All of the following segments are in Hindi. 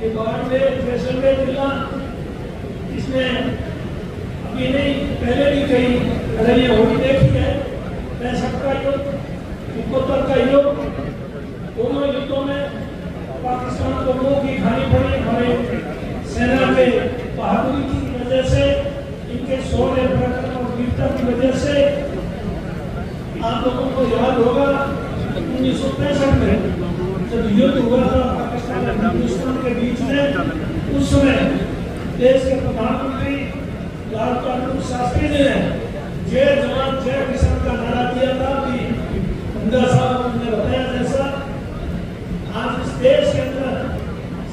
ये बाड़मेर जैसलमेर जिला, इसमें अभी नहीं पहले भी कई लड़ाइयाँ होती देखी है। 65 का युद्ध, 71 का युद्ध, दोनों युद्धों में पाकिस्तान को मुंह की खानी पड़ी। हमारे सेना के बहादुरी की वजह से, इनके शौर्य पराक्रम और वीरता की वजह से। आप लोगों को याद होगा 1965 में जब युद्ध हुआ था पाकिस्तान और हिंदुस्तान के बीच में, उस समय देश के प्रधानमंत्री लाल बहादुर शास्त्री ने जय जवान जय किसान का नारा दिया था। कि हमदा साहब ने बताया जैसा आज इस देश के अंदर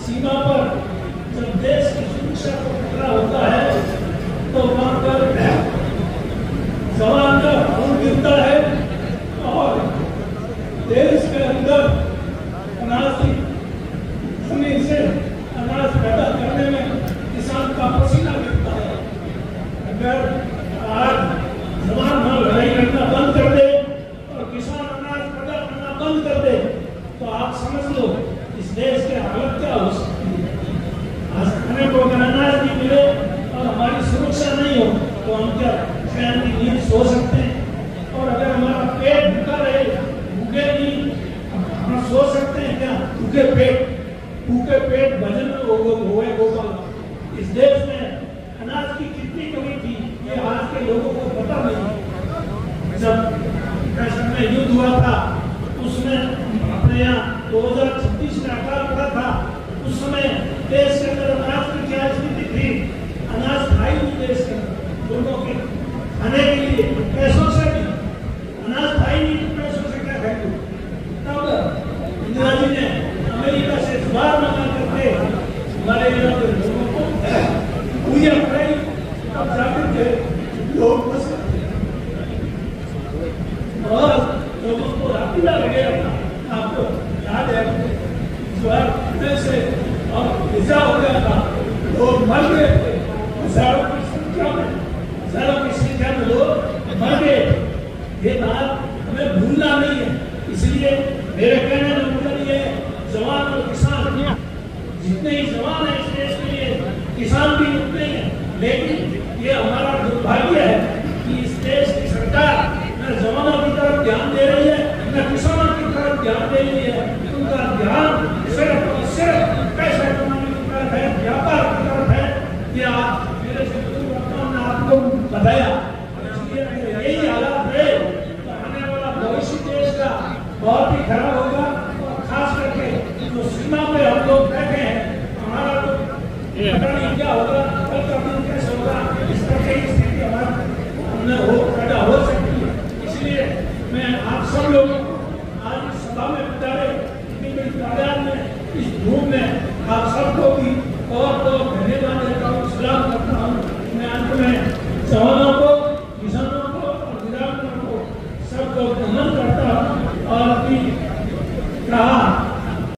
सीमा पर जब देश की सुरक्षा को खतरा होता है तो वहां पर जवान का खून गिरता है और देश के अंदर अनाज की जमीन से अनाज पैदा करने में किसान का पसीना गिरता है। अगर आज जवान वहां लड़ाई करना बंद कर दे और किसान अनाज पैदा करना बंद कर दे तो आप समझ लो इस देश के हालत क्या हो सकती है। आज खाने को अगर अनाज नहीं मिले और हमारी सुरक्षा नहीं हो तो हम क्या चैन की नींद सो सकते हैं? और अगर हमारा पेट भूखा रहे, भूखे नहीं हम सो सकते हैं क्या? भूखे पेट भजन में होए गोपाल। इस देश में अनाज की कितनी कमी थी ये आज के लोगों को पता नहीं। जब देश में युद्ध हुआ था उसमें अपने यहाँ 2026 में अकाल पड़ा था, उस समय देश के अंदर अनाज की क्या स्थिति थी? अनाज था ही नहीं देश के अंदर, लोगों के खाने के लिए पैसों से भी अनाज था ही नहीं, पैसों से क्या खाएंगे? तब इंदिरा जी ने अमेरिका से जुबान मंगा करके हमारे यहाँ के लोगों को पूजा कराई, तब जाकर के लोग बस और लोगों को रापीला लगे। आपको याद है जुबान से और हिस्सा हो गया था, लोग मर गए थे, हजारों की संख्या में लोग मर गए। ये बात हमें भूलना नहीं है। इसलिए मेरे कहने का मतलब ये जवान और किसान जितने ही जवान हैं इस देश के लिए, किसान भी उतने ही हैं। लेकिन ये हमारा दुर्भाग्य है कि इस देश की सरकार न जवानों की तरफ ध्यान दे रही है न किसानों की तरफ ध्यान दे रही है। उनका ध्यान सिर्फ और सिर्फ पैसा कमाने की तरफ है, व्यापार की तरफ है। ये आप मेरे से ने आपको बताया। यही हालात है तो आने वाला भविष्य देश का बहुत ही खराब होगा। और खास करके जो सीमा पे हम लोग बैठे हैं, हमारा तो पता नहीं क्या होगा, कल का दिन कैसे होगा, इस तरह की स्थिति हमारे पैदा हो सकती है। इसलिए मैं आप सब लोगों को आज इस सभा में बिताए इतनी बड़ी तादाद में इस